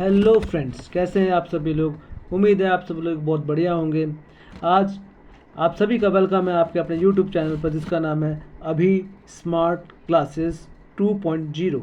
Hello friends, कैसे हैं आप सभी लोग। उम्मीद है आप सभी लोग बहुत बढ़िया होंगे। आज आप सभी का वेलकम है आपके अपने यूट्यूब चैनल पर, जिसका नाम है अभी स्मार्ट क्लासेस 2.0।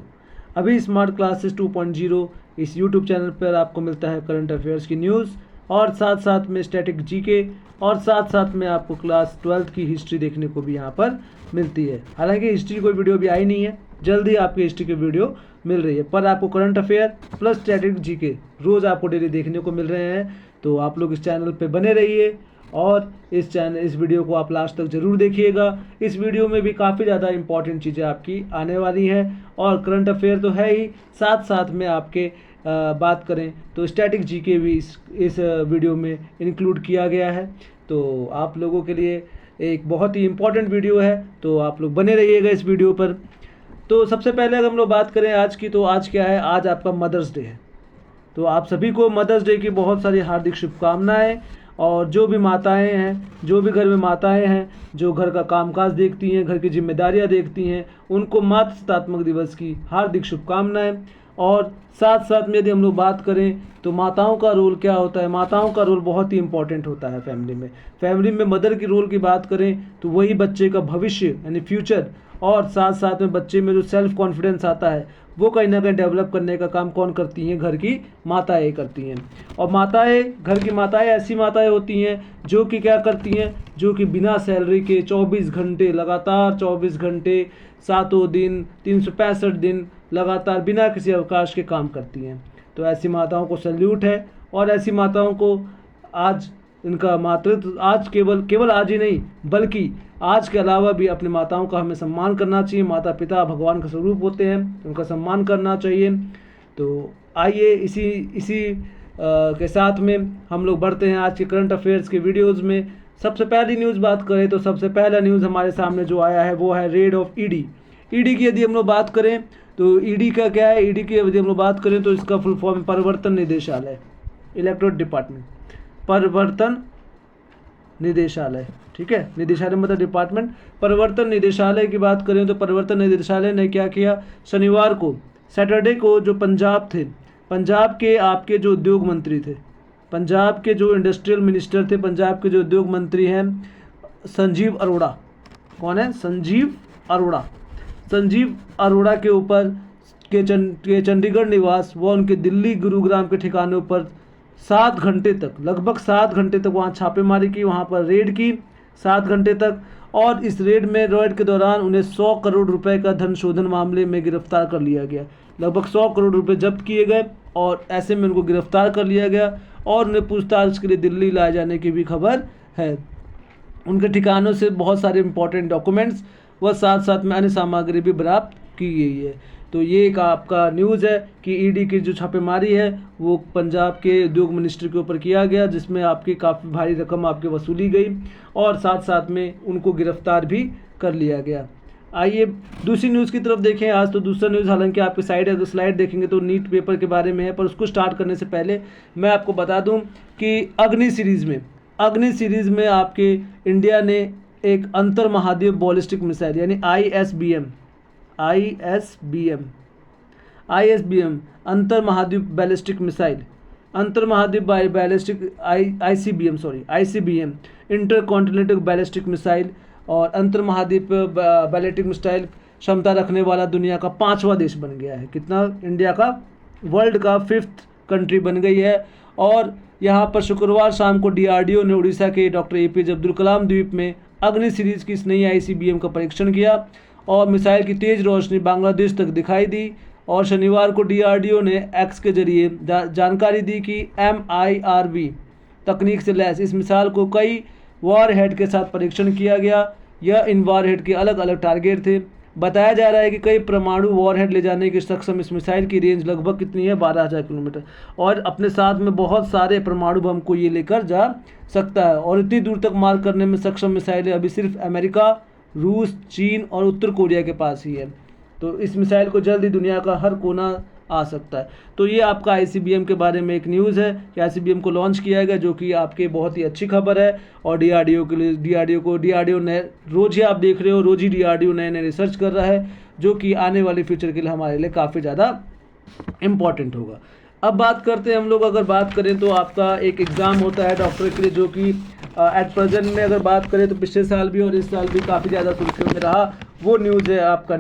अभी स्मार्ट क्लासेस 2.0 इस यूट्यूब चैनल पर आपको मिलता है करंट अफेयर्स की न्यूज़ और साथ साथ में स्टैटिक जीके और साथ साथ में आपको क्लास 12th की हिस्ट्री देखने को भी यहाँ पर मिलती है। हालांकि हिस्ट्री कोई वीडियो भी आई नहीं है, जल्दी आपकी हिस्ट्री की वीडियो मिल रही है, पर आपको current affair plus static GK रोज़ आपको डेली देखने को मिल रहे हैं। तो आप लोग इस चैनल पे बने रहिए और इस वीडियो को आप लास्ट तक ज़रूर देखिएगा। इस वीडियो में भी काफ़ी ज़्यादा इंपॉर्टेंट चीज़ें आपकी आने वाली हैं और करंट अफेयर तो है ही, साथ साथ में आपके बात करें तो स्टैटिक जीके भी इस वीडियो में इंक्लूड किया गया है। तो आप लोगों के लिए एक बहुत ही इम्पॉर्टेंट वीडियो है, तो आप लोग बने रहिएगा इस वीडियो पर। तो सबसे पहले अगर हम लोग बात करें आज की, तो आज क्या है, आज आपका मदर्स डे है। तो आप सभी को मदर्स डे की बहुत सारी हार्दिक शुभकामनाएं। और जो भी माताएं हैं, जो भी घर में माताएं हैं, जो घर का कामकाज देखती हैं, घर की जिम्मेदारियां देखती हैं, उनको मातृत्वात्मक दिवस की हार्दिक शुभकामनाएं। और साथ साथ में यदि हम लोग बात करें तो माताओं का रोल क्या होता है, माताओं का रोल बहुत ही इंपॉर्टेंट होता है फैमिली में मदर की रोल की बात करें तो वही बच्चे का भविष्य यानी फ्यूचर, और साथ साथ में बच्चे में जो सेल्फ कॉन्फिडेंस आता है वो कहीं ना कहीं डेवलप करने का काम कौन करती हैं, घर की माताएं करती हैं। और माताएं, घर की माताएं ऐसी माताएं होती हैं जो कि क्या करती हैं, जो कि बिना सैलरी के 24 घंटे लगातार 24 घंटे सातों दिन 365 दिन लगातार बिना किसी अवकाश के काम करती हैं। तो ऐसी माताओं को सैल्यूट है। और ऐसी माताओं को आज इनका मातृत्व आज केवल आज ही नहीं, बल्कि आज के अलावा भी अपनी माताओं का हमें सम्मान करना चाहिए। माता पिता भगवान का स्वरूप होते हैं, उनका सम्मान करना चाहिए। तो आइए इसी के साथ में हम लोग बढ़ते हैं आज के करंट अफेयर्स के वीडियोज़ में। सबसे पहली न्यूज़ बात करें तो सबसे पहला न्यूज़ हमारे सामने जो आया है वो है रेड ऑफ ईडी। ईडी की यदि हम लोग बात करें तो ईडी का क्या है, ईडी की यदि हम लोग बात करें तो इसका फुल फॉर्म परिवर्तन निदेशालय, इलेक्टोरेट डिपार्टमेंट, परिवर्तन निदेशालय। ठीक है, निदेशालय मतलब डिपार्टमेंट। परिवर्तन निदेशालय की बात करें तो परिवर्तन निदेशालय ने क्या किया, शनिवार को, सैटरडे को, जो पंजाब थे, पंजाब के आपके जो उद्योग मंत्री थे, पंजाब के जो इंडस्ट्रियल मिनिस्टर थे, पंजाब के जो उद्योग मंत्री हैं संजीव अरोड़ा। कौन है? संजीव अरोड़ा। संजीव अरोड़ा के ऊपर के चंडीगढ़ निवास व उनके दिल्ली गुरुग्राम के ठिकानों पर 7 घंटे तक, लगभग 7 घंटे तक वहाँ छापेमारी की, वहाँ पर रेड की 7 घंटे तक। और इस रेड के दौरान उन्हें 100 करोड़ रुपए का धन शोधन मामले में गिरफ्तार कर लिया गया। लगभग 100 करोड़ रुपए जब्त किए गए और ऐसे में उनको गिरफ्तार कर लिया गया और उन्हें पूछताछ के लिए दिल्ली लाए जाने की भी खबर है। उनके ठिकानों से बहुत सारे इंपॉर्टेंट डॉक्यूमेंट्स व साथ साथ में अन्य सामग्री भी बरामद की गई है। तो ये एक आपका न्यूज़ है कि ईडी की जो छापेमारी है वो पंजाब के उद्योग मिनिस्टर के ऊपर किया गया, जिसमें आपकी काफ़ी भारी रकम आपके वसूली गई और साथ साथ में उनको गिरफ्तार भी कर लिया गया। आइए दूसरी न्यूज़ की तरफ देखें। आज तो दूसरा न्यूज़, हालांकि आपकी अगर स्लाइड देखेंगे तो नीट पेपर के बारे में है, पर उसको स्टार्ट करने से पहले मैं आपको बता दूँ कि अग्नि सीरीज़ में आपके इंडिया ने एक अंतर महाद्वीप बॉलिस्टिक मिसाइल यानी ISBM अंतर महाद्वीप बैलिस्टिक मिसाइल, अंतर महाद्वीप ballistic ICBM inter continental ballistic missile और अंतर महाद्वीप बैलिस्टिक मिसाइल क्षमता रखने वाला दुनिया का 5वां देश बन गया है। कितना? इंडिया का वर्ल्ड का 5th कंट्री बन गई है। और यहाँ पर शुक्रवार शाम को DRDO ने उड़ीसा के डॉक्टर APJ अब्दुल कलाम द्वीप में अग्नि सीरीज़ की इस नई ICBM का परीक्षण किया और मिसाइल की तेज़ रोशनी बांग्लादेश तक दिखाई दी। और शनिवार को DRDO ने एक्स के जरिए जानकारी दी कि MIRV तकनीक से लैस इस मिसाइल को कई वॉरहेड के साथ परीक्षण किया गया। यह इन वॉरहेड के अलग अलग टारगेट थे। बताया जा रहा है कि कई परमाणु वॉरहेड ले जाने की सक्षम इस मिसाइल की रेंज लगभग कितनी है, 12,000 किलोमीटर, और अपने साथ में बहुत सारे परमाणु बम को ये लेकर जा सकता है। और इतनी दूर तक मार करने में सक्षम मिसाइलें अभी सिर्फ अमेरिका, रूस, चीन और उत्तर कोरिया के पास ही है। तो इस मिसाइल को जल्दी दुनिया का हर कोना आ सकता है। तो ये आपका ICBM के बारे में एक न्यूज़ है कि ICBM को लॉन्च किया गया, जो कि आपके बहुत ही अच्छी खबर है। और DRDO के लिए DRDO ने रोज़ ही आप देख रहे हो, रोज़ ही DRDO नए नए रिसर्च कर रहा है, जो कि आने वाले फ्यूचर के लिए हमारे लिए काफ़ी ज़्यादा इम्पॉर्टेंट होगा। अब बात करते हैं हम लोग, अगर बात करें तो आपका एक एग्ज़ाम होता है डॉक्टर के लिए, जो कि एट प्रेजेंट में अगर बात करें तो पिछले साल भी और इस साल भी काफ़ी ज़्यादा सुर्खियों में रहा। वो न्यूज़ है आपका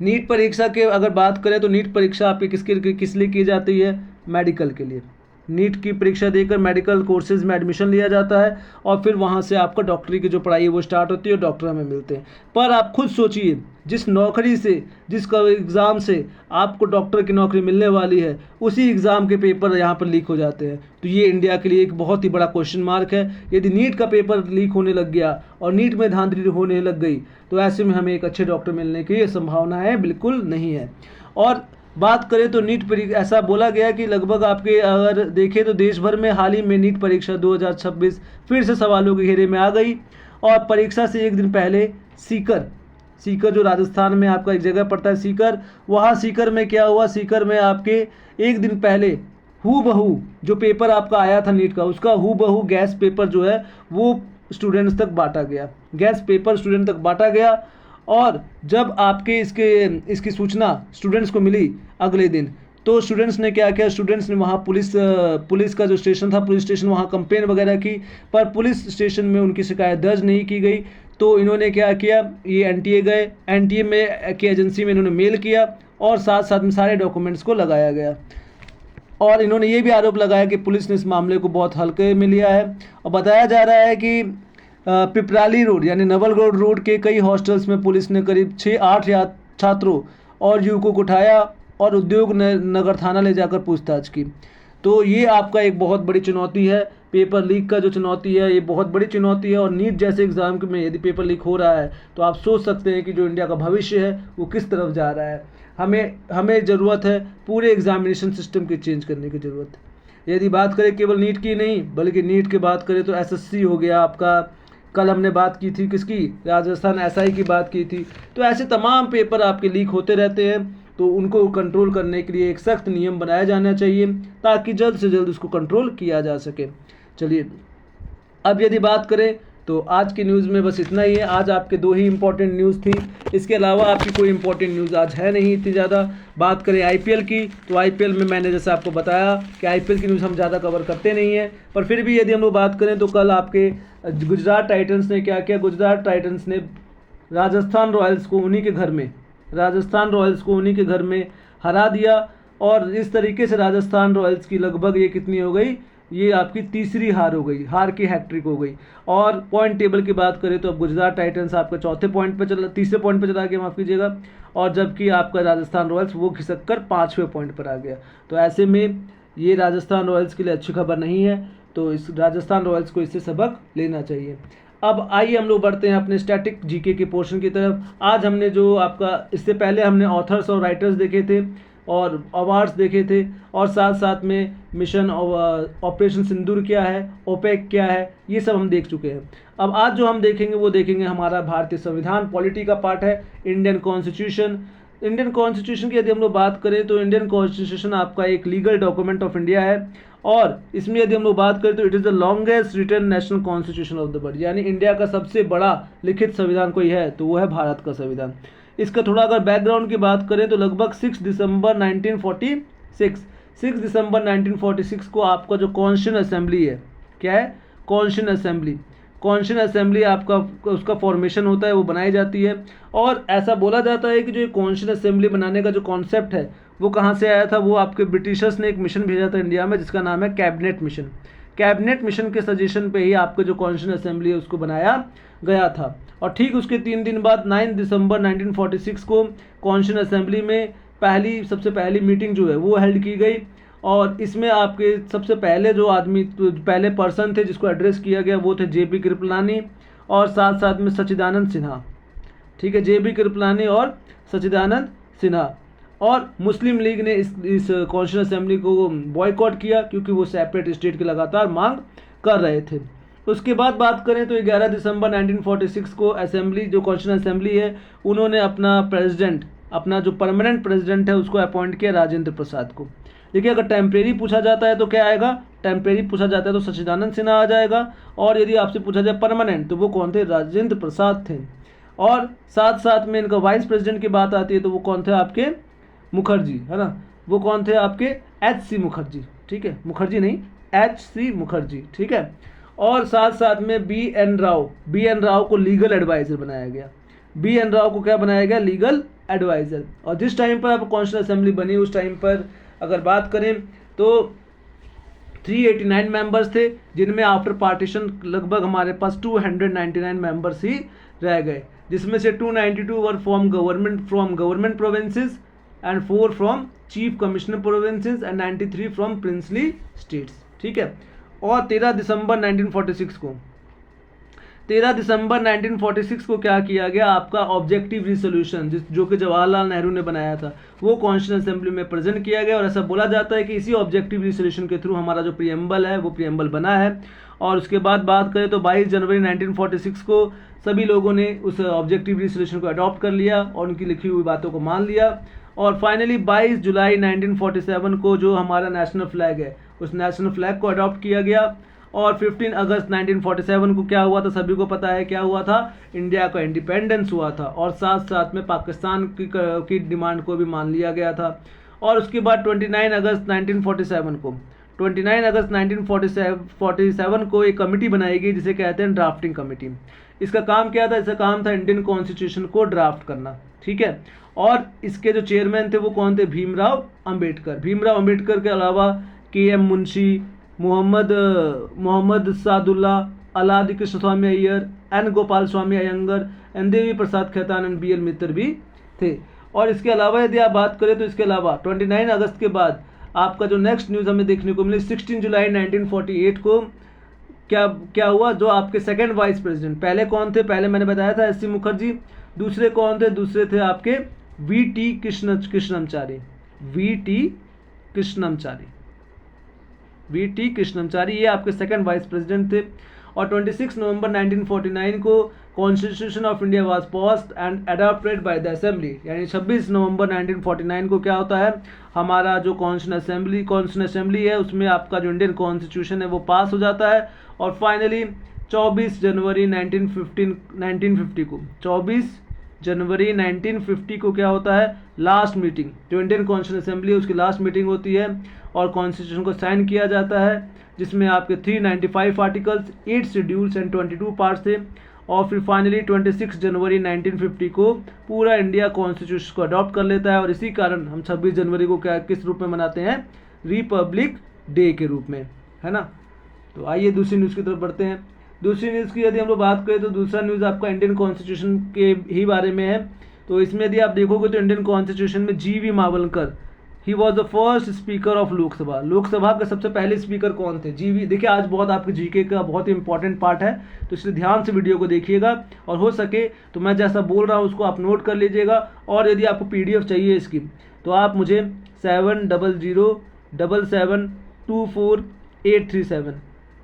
नीट परीक्षा के। अगर बात करें तो नीट परीक्षा आपकी किस लिए की जाती है? मेडिकल के लिए। नीट की परीक्षा देकर मेडिकल कोर्सेज में एडमिशन लिया जाता है और फिर वहाँ से आपका डॉक्टरी की जो पढ़ाई है वो स्टार्ट होती है और डॉक्टर हमें मिलते हैं। पर आप खुद सोचिए, जिस नौकरी से, जिस एग्ज़ाम से आपको डॉक्टर की नौकरी मिलने वाली है, उसी एग्ज़ाम के पेपर यहाँ पर लीक हो जाते हैं। तो ये इंडिया के लिए एक बहुत ही बड़ा क्वेश्चन मार्क है। यदि नीट का पेपर लीक होने लग गया और नीट में धांधली होने लग गई तो ऐसे में हमें एक अच्छे डॉक्टर मिलने की संभावना है बिल्कुल नहीं है। और बात करें तो नीट परीक्षा, ऐसा बोला गया कि लगभग आपके अगर देखें तो देश भर में हाल ही में नीट परीक्षा 2026 फिर से सवालों के घेरे में आ गई। और परीक्षा से एक दिन पहले सीकर जो राजस्थान में आपका एक जगह पड़ता है सीकर, वहाँ सीकर में क्या हुआ? सीकर में आपके एक दिन पहले हूबहू जो पेपर आपका आया था नीट का, उसका हूबहू गैस पेपर जो है वो स्टूडेंट्स तक बांटा गया। गैस पेपर स्टूडेंट तक बांटा गया। और जब आपके इसकी सूचना स्टूडेंट्स को मिली अगले दिन, तो स्टूडेंट्स ने क्या किया? स्टूडेंट्स ने वहाँ पुलिस का जो स्टेशन था, पुलिस स्टेशन, वहाँ कंप्लेन वगैरह की, पर पुलिस स्टेशन में उनकी शिकायत दर्ज नहीं की गई। तो इन्होंने क्या किया? ये एनटीए गए, एनटीए में की एजेंसी में इन्होंने मेल किया और साथ साथ में सारे डॉक्यूमेंट्स को लगाया गया। और इन्होंने ये भी आरोप लगाया कि पुलिस ने इस मामले को बहुत हल्के में लिया है। और बताया जा रहा है कि पिपराली रोड यानी नवलगढ़ रोड के कई हॉस्टल्स में पुलिस ने करीब 6-8 छात्रों और युवकों को उठाया और उद्योग नगर थाना ले जाकर पूछताछ की। तो ये आपका एक बहुत बड़ी चुनौती है। पेपर लीक का जो चुनौती है ये बहुत बड़ी चुनौती है। और नीट जैसे एग्ज़ाम में यदि पेपर लीक हो रहा है तो आप सोच सकते हैं कि जो इंडिया का भविष्य है वो किस तरफ जा रहा है। हमें ज़रूरत है पूरे एग्जामिनेशन सिस्टम की चेंज करने की ज़रूरत है। यदि बात करें केवल नीट की नहीं, बल्कि नीट की बात करें तो एसएससी हो गया आपका, कल हमने बात की थी किसकी? राजस्थान एसआई की बात की थी। तो ऐसे तमाम पेपर आपके लीक होते रहते हैं, तो उनको कंट्रोल करने के लिए एक सख्त नियम बनाया जाना चाहिए ताकि जल्द से जल्द उसको कंट्रोल किया जा सके। चलिए, अब यदि बात करें तो आज की न्यूज़ में बस इतना ही है। आज आपके 2 ही इंपॉर्टेंट न्यूज़ थी, इसके अलावा आपकी कोई इंपॉर्टेंट न्यूज़ आज है नहीं इतनी ज़्यादा। बात करें आईपीएल की, तो आईपीएल में मैंने जैसे आपको बताया कि आईपीएल की न्यूज़ हम ज़्यादा कवर करते नहीं हैं, पर फिर भी यदि हम लोग बात करें तो कल आपके गुजरात टाइटंस ने क्या किया? गुजरात टाइटंस ने राजस्थान रॉयल्स को उन्हीं के घर में हरा दिया। और इस तरीके से राजस्थान रॉयल्स की लगभग ये कितनी हो गई? ये आपकी तीसरी हार हो गई, हार की हैट्रिक हो गई। और पॉइंट टेबल की बात करें तो अब गुजरात टाइटंस आपका तीसरे पॉइंट पे चला गया, माफ़ कीजिएगा। और जबकि आपका राजस्थान रॉयल्स वो खिसक कर 5वें पॉइंट पर आ गया। तो ऐसे में ये राजस्थान रॉयल्स के लिए अच्छी खबर नहीं है, तो इस राजस्थान रॉयल्स को इससे सबक लेना चाहिए। अब आइए हम लोग बढ़ते हैं अपने स्टैटिक जीके के पोर्शन की तरफ। आज हमने जो आपका, इससे पहले हमने ऑथर्स और राइटर्स देखे थे और अवार्ड्स देखे थे, और साथ साथ में मिशन ऑपरेशन सिंदूर क्या है, ओपेक क्या है, ये सब हम देख चुके हैं। अब आज जो हम देखेंगे वो देखेंगे हमारा भारतीय संविधान, पॉलिटी का पार्ट है, इंडियन कॉन्स्टिट्यूशन की यदि हम लोग बात करें तो इंडियन कॉन्स्टिट्यूशन आपका एक लीगल डॉक्यूमेंट ऑफ इंडिया है। और इसमें यदि हम लोग बात करें तो it is the longest written national constitution of the world, यानी इंडिया का सबसे बड़ा लिखित संविधान कोई है तो वो है भारत का संविधान। इसका थोड़ा अगर बैकग्राउंड की बात करें तो लगभग 6 दिसंबर 1946 को आपका जो कॉन्स्टिट्यूशन असेंबली है, क्या है? कॉन्स्टिट्यूशन असेंबली आपका उसका फॉर्मेशन होता है, वो बनाई जाती है। और ऐसा बोला जाता है कि जो कॉन्स्टिट्यूशन असेंबली बनाने का जो कॉन्सेप्ट है वो कहाँ से आया था? वो आपके ब्रिटिशर्स ने एक मिशन भेजा था इंडिया में जिसका नाम है कैबिनेट मिशन के सजेशन पे ही आपका जो कॉन्स्टिट्यूशन असेंबली है उसको बनाया गया था। और ठीक उसके 3 दिन बाद 9 दिसंबर 1946 को कॉन्स्टिट्यूशन असेंबली में सबसे पहली मीटिंग जो है वो हेल्ड की गई। और इसमें आपके सबसे पहले जो पहले पर्सन थे जिसको एड्रेस किया गया वो थे जेपी कृपलानी और साथ साथ में सच्चिदानंद सिन्हा। ठीक है, जेपी कृपलानी और सच्चिदानंद सिन्हा। और मुस्लिम लीग ने इस कॉन्स्टिट्यूशन असेंबली को बॉयकॉट किया क्योंकि वो सेपरेट स्टेट की लगातार मांग कर रहे थे। उसके बाद बात करें तो 11 दिसंबर 1946 को असेंबली, जो कॉन्स्टिट्यूशन असेंबली है, उन्होंने अपना जो परमानेंट प्रेसिडेंट है उसको अपॉइंट किया राजेंद्र प्रसाद को। देखिए, अगर टेम्परेरी पूछा जाता है तो क्या आएगा? टेम्परेरी पूछा जाता है तो सच्चिदानंद सिन्हा आ जाएगा। और यदि आपसे पूछा जाए परमानेंट तो वो कौन थे? राजेंद्र प्रसाद थे। और साथ साथ में इनका वाइस प्रेसिडेंट की बात आती है तो वो कौन थे? आपके मुखर्जी, है ना। वो कौन थे आपके H.C. मुखर्जी, ठीक है, मुखर्जी नहीं H.C. मुखर्जी, ठीक है। और साथ साथ में B.N. राव को लीगल एडवाइज़र बनाया गया। B.N. राव को क्या बनाया गया, लीगल एडवाइज़र। और जिस टाइम पर आप कॉन्स्टिट्यूशन असेंबली बनी उस टाइम पर अगर बात करें तो 389 मेंबर्स थे, जिनमें आफ्टर पार्टीशन लगभग हमारे पास 299 मेंबर्स ही रह गए, जिसमें से 292 were from government provinces and 4 from chief commissioner provinces and 93 from princely states, ठीक है। और 13 दिसंबर 1946 को क्या किया गया, आपका ऑब्जेक्टिव रिसोल्यूशन जो कि जवाहरलाल नेहरू ने बनाया था वो कॉन्स्टिट्यूशन असेंबली में प्रेजेंट किया गया। और ऐसा बोला जाता है कि इसी ऑब्जेक्टिव रिसोल्यूशन के थ्रू हमारा जो प्रियम्बल है वो प्रियम्बल बना है। और उसके बाद बात करें तो 22 जनवरी 1946 को सभी लोगों ने उस ऑब्जेक्टिव रिसोल्यूशन को अडॉप्ट कर लिया और उनकी लिखी हुई बातों को मान लिया। और फाइनली 22 जुलाई 1947 को जो हमारा नेशनल फ्लैग है उस नेशनल फ्लैग को अडॉप्ट किया गया। और 15 अगस्त 1947 को क्या हुआ था, सभी को पता है क्या हुआ था, इंडिया का इंडिपेंडेंस हुआ था। और साथ साथ में पाकिस्तान की डिमांड को भी मान लिया गया था। और उसके बाद 29 अगस्त 1947 को एक कमेटी बनाई गई जिसे कहते हैं ड्राफ्टिंग कमेटी। इसका काम क्या था, इसका काम था इंडियन कॉन्स्टिट्यूशन को ड्राफ्ट करना, ठीक है। और इसके जो चेयरमैन थे वो कौन थे, भीमराव अंबेडकर के अलावा KM Munshi, Mohammad Saadulla, Alladi Krishnaswami Iyer, N Gopalaswami Ayyangar, N Devi Prasad Khaitan and BL Mitra भी थे। और इसके अलावा यदि आप बात करें तो इसके अलावा 29 अगस्त के बाद आपका जो नेक्स्ट न्यूज़ हमें देखने को मिली 16 जुलाई 1948 को क्या हुआ, जो आपके सेकंड वाइस प्रेसिडेंट, पहले कौन थे, पहले मैंने बताया था S.C. मुखर्जी, दूसरे कौन थे, दूसरे थे आपके V.T. कृष्णमचारी, ये आपके सेकंड वाइस प्रेसिडेंट थे। और 26 नवंबर 1949 को constitution of India was passed and adopted by the assembly, यानी 26 नवंबर 1949 को क्या होता है, हमारा जो कॉन्स्टिट्यूशन असेंबली है उसमें आपका जो इंडियन कॉन्स्टिट्यूशन है वो पास हो जाता है। और फाइनली 24 जनवरी 1950 को क्या होता है, लास्ट मीटिंग, जो इंडियन कॉन्स्टिट्यूशन असेंबली है उसकी लास्ट मीटिंग होती है और कॉन्स्टिट्यूशन को साइन किया जाता है, जिसमें आपके 395 आर्टिकल्स, 8 शेड्यूल्स एंड 22 पार्ट्स थे। और फिर फाइनली 26 जनवरी 1950 को पूरा इंडिया कॉन्स्टिट्यूशन को अडॉप्ट कर लेता है। और इसी कारण हम 26 जनवरी को किस रूप में मनाते हैं, रिपब्लिक डे के रूप में, है ना। तो आइए दूसरी न्यूज़ की तरफ बढ़ते हैं। दूसरी न्यूज़ की यदि हम लोग बात करें तो दूसरा न्यूज़ आपका इंडियन कॉन्स्टिट्यूशन के ही बारे में है। तो इसमें यदि आप देखोगे तो इंडियन कॉन्स्टिट्यूशन में G.V. Mavalankar, he was the first speaker of Lok Sabha के सबसे पहले स्पीकर कौन थे, G.V. देखिए आज बहुत आपके GK का बहुत ही इंपॉर्टेंट पार्ट है, तो इसलिए ध्यान से वीडियो को देखिएगा और हो सके तो मैं जैसा बोल रहा हूँ उसको आप नोट कर लीजिएगा। और यदि आपको PDF चाहिए इसकी तो आप मुझे 700777243837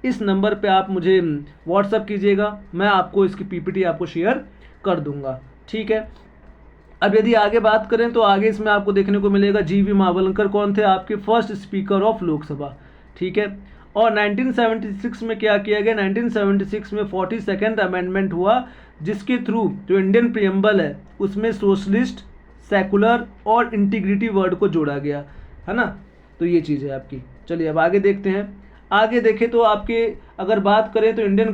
इस नंबर पे आप मुझे व्हाट्सअप कीजिएगा, मैं आपको इसकी PPT आपको शेयर कर दूंगा, ठीक है। अब यदि आगे बात करें तो आगे इसमें आपको देखने को मिलेगा G.V. मावलकर कौन थे, आपके फर्स्ट स्पीकर ऑफ लोकसभा, ठीक है। और 1976 में क्या किया गया, 1976 में 42nd अमेंडमेंट हुआ, जिसके थ्रू जो इंडियन प्रियम्बल है उसमें सोशलिस्ट, सेकुलर और इंटीग्रिटी वर्ड को जोड़ा गया, है ना। तो ये चीज़ है आपकी। चलिए अब आगे देखते हैं। आगे देखें तो आपके अगर बात करें तो इंडियन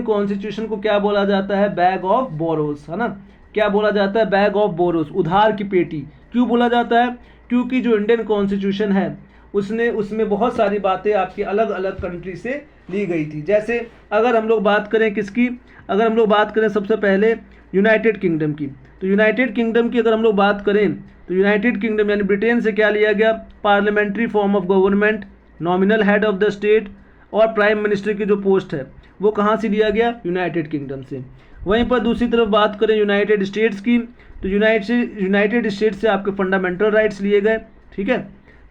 कॉन्स्टिट्यूशन को क्या बोला जाता है, बैग ऑफ बोरोस, है ना। क्या बोला जाता है, बैग ऑफ बोरोस, उधार की पेटी। क्यों बोला जाता है, क्योंकि जो इंडियन कॉन्स्टिट्यूशन है उसमें बहुत सारी बातें आपकी अलग अलग कंट्री से ली गई थी। जैसे अगर हम लोग बात करें किसकी, अगर हम लोग बात करें सबसे पहले यूनाइटेड किंगडम की, तो यूनाइटेड किंगडम की अगर हम लोग बात करें तो यूनाइटेड किंगडम यानी ब्रिटेन से क्या लिया गया, parliamentary form of government, nominal head of the state और प्राइम मिनिस्टर की जो पोस्ट है वो कहाँ से लिया गया, यूनाइटेड किंगडम से। वहीं पर दूसरी तरफ बात करें यूनाइटेड स्टेट्स की, तो यूनाइटेड स्टेट्स से आपके फंडामेंटल राइट्स लिए गए, ठीक है,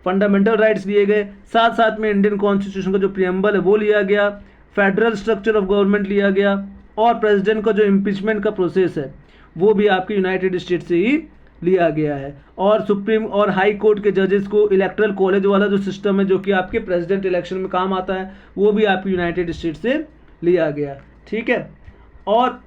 फंडामेंटल राइट्स लिए गए। साथ साथ में इंडियन कॉन्स्टिट्यूशन का जो प्रियम्बल है वो लिया गया, फेडरल स्ट्रक्चर ऑफ गवर्नमेंट लिया गया और प्रेसिडेंट का जो इम्पीचमेंट का प्रोसेस है वो भी आपके यूनाइटेड स्टेट्स से ही लिया गया है। और सुप्रीम और हाई कोर्ट के जजेस को इलेक्टरल कॉलेज वाला जो सिस्टम है जो कि आपके प्रेसिडेंट इलेक्शन में काम आता है वो भी आपके यूनाइटेड स्टेट्स से लिया गया, ठीक है। और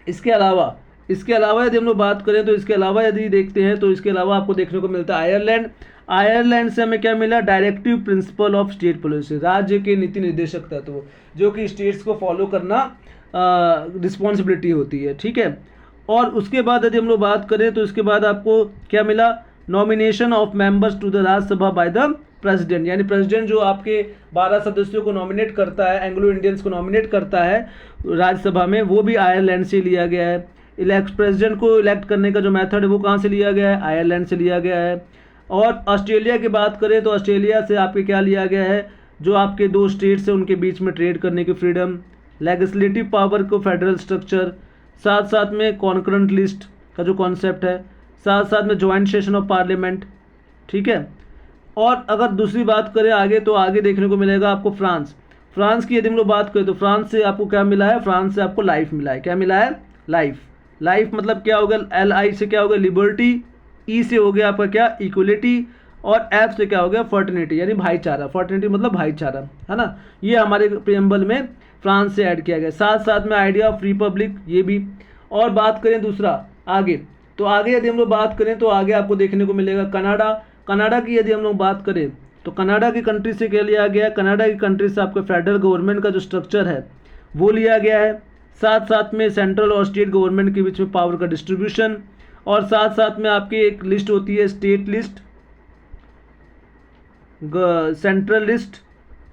इसके अलावा इसके अलावा यदि हम लोग बात करें तो इसके अलावा यदि देखते हैं तो इसके अलावा आपको देखने को मिलता है आयरलैंड। आयरलैंड से हमें क्या मिला, directive principle of state policy, राज्य के नीति निर्देशक तत्व जो कि स्टेट्स को फॉलो करना रिस्पॉन्सिबिलिटी होती है, ठीक है। और उसके बाद यदि हम लोग बात करें तो इसके बाद आपको क्या मिला, nomination of members to the Rajya Sabha by the president, यानी प्रेसिडेंट जो आपके 12 सदस्यों को नॉमिनेट करता है, एंग्लो इंडियंस को नॉमिनेट करता है राज्यसभा में, वो भी आयरलैंड से लिया गया है। प्रेसिडेंट को इलेक्ट करने का जो मेथड है वो कहाँ से लिया गया है, आयरलैंड से लिया गया है। और ऑस्ट्रेलिया की बात करें तो ऑस्ट्रेलिया से आपके क्या लिया गया है, जो आपके 2 स्टेट्स हैं उनके बीच में ट्रेड करने की फ्रीडम, लेजिस्लेटिव पावर को फेडरल स्ट्रक्चर, साथ साथ में कॉन्करेंट लिस्ट का जो कॉन्सेप्ट है, साथ साथ में ज्वाइंट सेशन ऑफ पार्लियामेंट, ठीक है। और अगर दूसरी बात करें आगे तो आगे देखने को मिलेगा आपको फ्रांस की यदि हम लोग बात करें तो फ्रांस से आपको क्या मिला है, फ्रांस से आपको लाइफ मिला है। क्या मिला है, लाइफ मतलब क्या होगा, LI से क्या होगा, लिबर्टी, E से हो गया आपका क्या, इक्वलिटी, और F से क्या हो गया, फर्टर्निटी, यानी भाईचारा। फर्टर्निटी मतलब भाईचारा, है ना। ये हमारे प्रियम्बल में फ्रांस से ऐड किया गया, साथ साथ में आइडिया ऑफ रिपब्लिक, ये भी। और बात करें दूसरा आगे, तो आगे यदि हम लोग बात करें तो आगे आपको देखने को मिलेगा कनाडा की यदि हम लोग बात करें तो कनाडा की कंट्री से क्या लिया गया है, कनाडा की कंट्री से आपके फेडरल गवर्नमेंट का जो स्ट्रक्चर है वो लिया गया है, साथ साथ में सेंट्रल और स्टेट गवर्नमेंट के बीच में पावर का डिस्ट्रीब्यूशन, और साथ साथ में आपकी एक लिस्ट होती है स्टेट लिस्ट, सेंट्रल लिस्ट,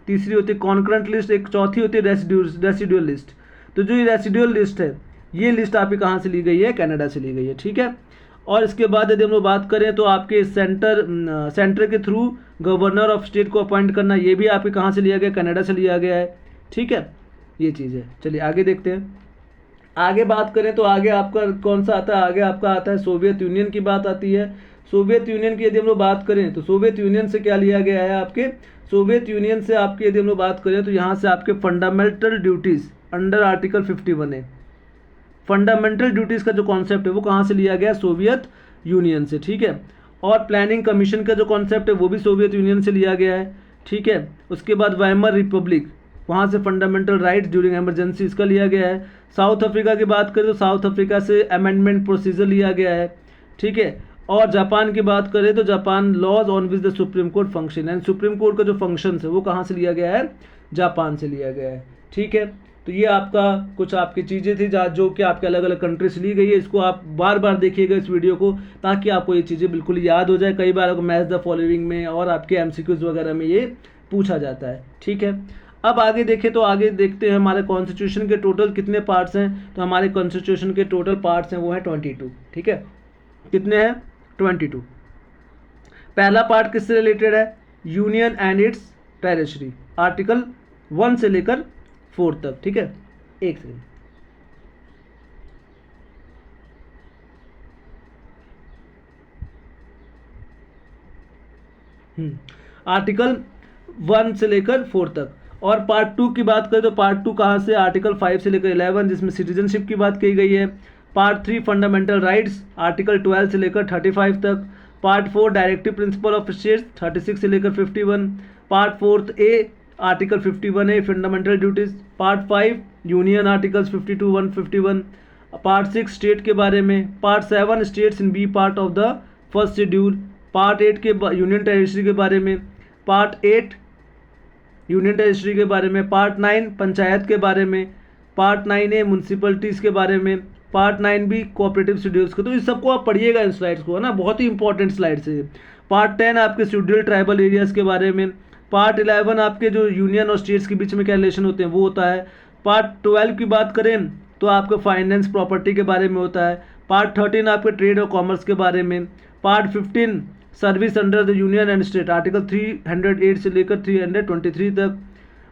तीसरी होती है कॉन्करेंट लिस्ट, एक चौथी होती है रेसिडुअल लिस्ट। तो जो ये रेसिडुअल लिस्ट है ये लिस्ट आपकी कहाँ से ली गई है, कनाडा से ली गई है, ठीक है। और इसके बाद यदि हम लोग बात करें तो आपके सेंटर के थ्रू गवर्नर ऑफ स्टेट को अपॉइंट करना, ये भी आपके कहाँ से लिया गया, कनाडा से लिया गया है, ठीक है। ये चीज़ है। चलिए आगे देखते हैं। आगे बात करें तो आगे आपका कौन सा आता है, आगे आपका आता है सोवियत यूनियन की बात आती है। सोवियत यूनियन की यदि हम लोग बात करें तो सोवियत यूनियन से क्या लिया गया है, आपके सोवियत यूनियन से आपके यदि हम लोग बात करें तो यहाँ से आपके फंडामेंटल ड्यूटीज़ अंडर आर्टिकल 51 है। फंडामेंटल ड्यूटीज़ का जो कॉन्सेप्ट है वो कहाँ से लिया गया, सोवियत यूनियन से, ठीक है। और प्लानिंग कमीशन का जो कॉन्सेप्ट है वो भी सोवियत यूनियन से लिया गया है, ठीक है। उसके बाद वाइमर रिपब्लिक, वहाँ से फंडामेंटल राइट्स ड्यूरिंग इमरजेंसी, इसका लिया गया है। साउथ अफ्रीका की बात करें तो साउथ अफ्रीका से अमेंडमेंट प्रोसीजर लिया गया है, ठीक है। और जापान की बात करें तो Japan laws on which the supreme court function, and supreme court का जो फंक्शन है वो कहाँ से लिया गया है, जापान से लिया गया है, ठीक है। तो ये आपका कुछ आपकी चीज़ें थी जो कि आपके अलग अलग कंट्री से ली गई है। इसको आप बार बार देखिएगा इस वीडियो को, ताकि आपको ये चीज़ें बिल्कुल याद हो जाए। कई बार आपको मैच द फॉलोइंग में और आपके MCQs वगैरह में ये पूछा जाता है, ठीक है। अब आगे देखें तो आगे देखते हैं हमारे कॉन्स्टिट्यूशन के टोटल कितने पार्ट्स हैं। तो हमारे कॉन्स्टिट्यूशन के टोटल पार्ट्स हैं वो हैं 22, ठीक है। कितने हैं, 22। पहला पार्ट किससे रिलेटेड है, union and it's territory, article 1 से लेकर 4 तक, ठीक है। एक सेकंड, आर्टिकल 1 से लेकर 4 तक। और पार्ट 2 की बात करें तो पार्ट 2 कहाँ से, आर्टिकल 5 से लेकर 11 जिसमें सिटीजनशिप की बात की गई है। पार्ट 3 फंडामेंटल राइट्स, आर्टिकल 12 से लेकर 35 तक। Part 4 directive principle of states, 36 से लेकर 51। Part 4 A article 51A fundamental duties. Part 5 union articles 52, 151। Part 6 state के बारे में। Part 7 states in B part of the first schedule. Part 8 के यूनियन टेरिटरी के बारे में। पार्ट 8 यूनियन टेरिटरी के बारे में। पार्ट 9 पंचायत के बारे में। पार्ट 9A म्यूनसिपलिटीज़ के बारे में। पार्ट 9B कोऑपरेटिव शेड्यूल्स के। तो इस सबको आप पढ़िएगा इन स्लाइड्स को, है ना, बहुत ही इंपॉर्टेंट स्लाइड्स है। पार्ट 10 आपके शेड्यूल ट्राइबल एरियाज़ के बारे में। पार्ट 11 आपके जो यूनियन और स्टेट्स के बीच में क्या रिलेशन होते हैं वो होता है। पार्ट 12 की बात करें तो आपके फाइनेंस प्रॉपर्टी के बारे में होता है। पार्ट 13 आपके ट्रेड और कॉमर्स के बारे में। Part 15 service under the union and state, article 308 से लेकर 323 तक।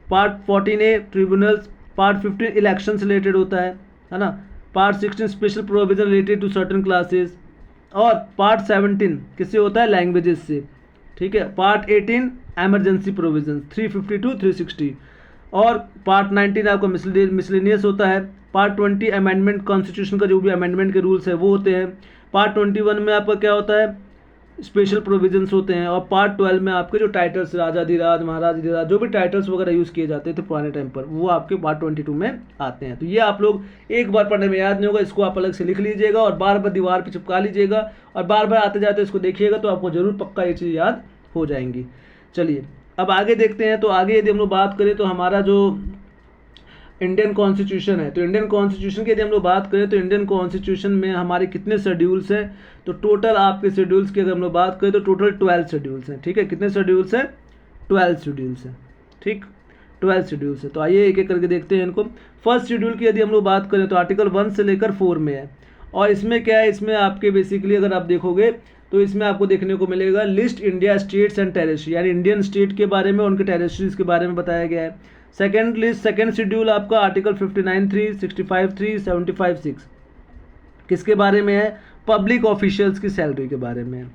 Part 14A tribunals. Part 15 election से रिलेटेड होता है ना। Part 16 special provision related to certain classes. और पार्ट 17 किससे होता है, लैंग्वेजेस से, ठीक है। Part 18 emergency provision 350 to 360। और पार्ट 19 आपका मिसलेनियस होता है। पार्ट 20 अमेंडमेंट, कॉन्स्टिट्यूशन का जो भी अमेंडमेंट के रूल्स है वो होते हैं। पार्ट 21 में आपका क्या होता है, स्पेशल प्रोविजंस होते हैं। और पार्ट 12 में आपके जो टाइटल्स राजाधिराज, महाराजाधिराज, जो भी टाइटल्स वगैरह यूज़ किए जाते थे पुराने टाइम पर, वो आपके पार्ट 22 में आते हैं। तो ये आप लोग एक बार पढ़ने में याद नहीं होगा, इसको आप अलग से लिख लीजिएगा और बार बार दीवार पर चिपका लीजिएगा और बार बार आते जाते इसको देखिएगा, तो आपको जरूर पक्का ये चीज़ याद हो जाएंगी। चलिए अब आगे देखते हैं। तो आगे यदि हम लोग बात करें तो हमारा जो इंडियन कॉन्स्टिट्यूशन है, तो इंडियन कॉन्स्टिट्यूशन की यदि हम लोग बात करें तो इंडियन कॉन्स्टिट्यूशन में हमारे कितने शेड्यूल्स हैं, तो टोटल आपके शेड्यूल्स की अगर हम लोग बात करें तो टोटल 12 शेड्यूल्स हैं। ठीक है, कितने शेड्यूल्स हैं? 12 शेड्यूल्स हैं। ठीक, 12 शेड्यूल्स है। तो आइए एक एक करके देखते हैं इनको। फर्स्ट शेड्यूल की यदि हम लोग बात करें तो आर्टिकल 1 से लेकर 4 में है। और इसमें क्या है, इसमें आपके बेसिकली अगर आप देखोगे तो इसमें आपको देखने को मिलेगा list India states and territory, यानी इंडियन स्टेट के बारे में, उनके टेरिटरीज के बारे में बताया गया है। सेकेंड लिस्ट, सेकेंड शेड्यूल आपका आर्टिकल 59(3), 65(3), 75(6) किसके बारे में है? पब्लिक ऑफिशियल्स की सैलरी के बारे में है।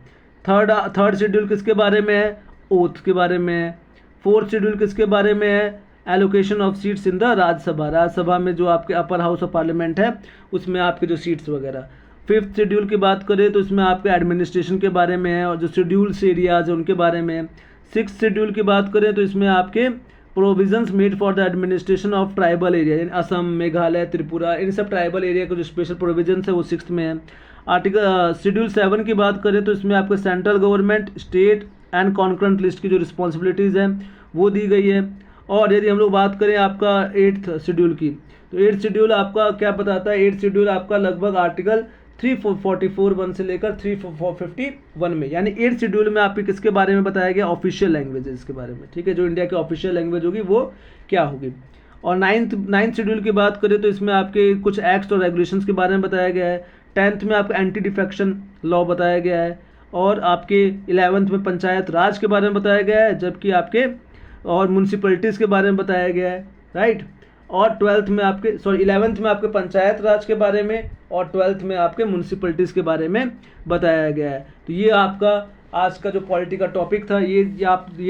थर्ड शेड्यूल किसके बारे में है? ओथ के बारे में है। फोर्थ शेड्यूल किसके बारे में है? Allocation of seats in the Rajya Sabha, Rajya Sabha में जो आपके अपर हाउस ऑफ पार्लियामेंट है उसमें आपके जो सीट्स वगैरह। फिफ्थ शेड्यूल की बात करें तो इसमें आपके एडमिनिस्ट्रेशन के बारे में है और जो शेड्यूल्स एरियाज है उनके बारे में है। सिक्स शेड्यूल की बात करें तो इसमें आपके provisions made for the administration of tribal area, यानी असम, मेघालय, त्रिपुरा, इन सब ट्राइबल एरिया के जो स्पेशल प्रोविजंस है वो 6th में है। आर्टिकल शेड्यूल 7 की बात करें तो इसमें आपके central government, state and concurrent list की जो रिस्पॉन्सिबिलिटीज़ हैं वो दी गई है। और यदि हम लोग बात करें आपका 8th शेड्यूल की, तो 8th शेड्यूल आपका क्या बताता है? 8th शेड्यूल आपका लगभग आर्टिकल 344(1) से लेकर 351 में, यानी 8th शेड्यूल में आपके किसके बारे में बताया गया? ऑफिशियल लैंग्वेजेस के बारे में। ठीक है, जो इंडिया की ऑफिशियल लैंग्वेज होगी वो क्या होगी। और नाइन्थ शेड्यूल की बात करें तो इसमें आपके कुछ एक्ट्स और रेगुलेशंस के बारे में बताया गया है। 10th में आपका एंटी डिफेक्शन लॉ बताया गया है। और आपके 11th में पंचायत राज के बारे में बताया गया है, जबकि आपके और म्यूनसिपलिटीज़ के बारे में बताया गया है, राइट। और 11th में आपके पंचायत राज के बारे में और 12th में आपके म्यूनसिपलिटीज़ के बारे में बताया गया है। तो ये आपका आज का जो पॉलिटी का टॉपिक था ये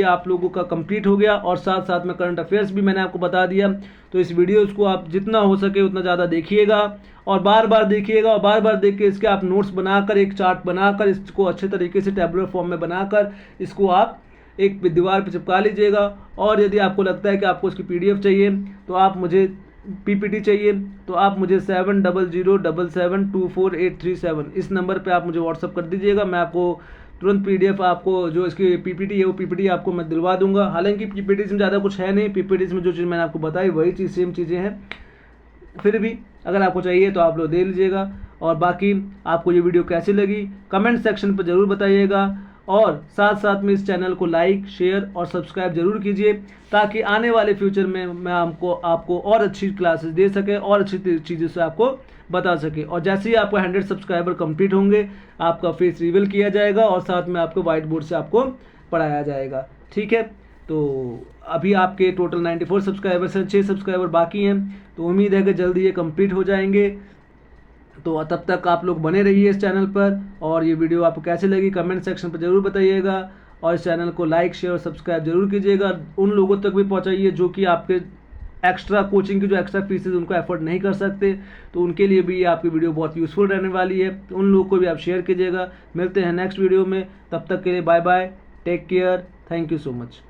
आप लोगों का कंप्लीट हो गया। और साथ साथ में करंट अफेयर्स भी मैंने आपको बता दिया। तो इस वीडियोज़ को आप जितना हो सके उतना ज़्यादा देखिएगा और बार बार देखिएगा, और बार बार देख के इसके आप नोट्स बनाकर, एक चार्ट बनाकर, इसको अच्छे तरीके से टेबुलर फॉर्म में बनाकर इसको आप एक दीवार पर चिपका लीजिएगा। और यदि आपको लगता है कि आपको इसकी PDF चाहिए तो आप मुझे PPT चाहिए तो आप मुझे 7007772487 इस नंबर पे आप मुझे व्हाट्सअप कर दीजिएगा। मैं आपको तुरंत PDF आपको जो इसकी PPT है वो PPT आपको मैं दिलवा दूंगा। हालांकि PPTs में ज़्यादा कुछ है नहीं, PPTs में जो चीज़ मैंने आपको बताई वही चीज़ सेम चीज़ें हैं। फिर भी अगर आपको चाहिए तो आप लोग दे लीजिएगा। और बाकी आपको ये वीडियो कैसी लगी कमेंट सेक्शन पर ज़रूर बताइएगा। और साथ साथ में इस चैनल को लाइक, शेयर और सब्सक्राइब जरूर कीजिए, ताकि आने वाले फ्यूचर में मैं आपको और अच्छी क्लासेस दे सके और अच्छी चीज़ों से आपको बता सके। और जैसे ही आपको 100 सब्सक्राइबर कंप्लीट होंगे आपका फेस रिवील किया जाएगा और साथ में आपको व्हाइट बोर्ड से आपको पढ़ाया जाएगा। ठीक है, तो अभी आपके टोटल 94 सब्सक्राइबर्स हैं, 6 सब्सक्राइबर बाकी हैं। तो उम्मीद है कि जल्दी ये कंप्लीट हो जाएंगे। तो तब तक आप लोग बने रहिए इस चैनल पर। और ये वीडियो आपको कैसे लगी कमेंट सेक्शन पर ज़रूर बताइएगा। और इस चैनल को लाइक, शेयर और सब्सक्राइब जरूर कीजिएगा। उन लोगों तक भी पहुंचाइए जो कि आपके एक्स्ट्रा कोचिंग की जो एक्स्ट्रा फीसेज उनको अफोर्ड नहीं कर सकते, तो उनके लिए भी आपकी वीडियो बहुत यूज़फुल रहने वाली है। तो उन लोगों को भी आप शेयर कीजिएगा। मिलते हैं नेक्स्ट वीडियो में, तब तक के लिए bye bye, take care, thank you so much.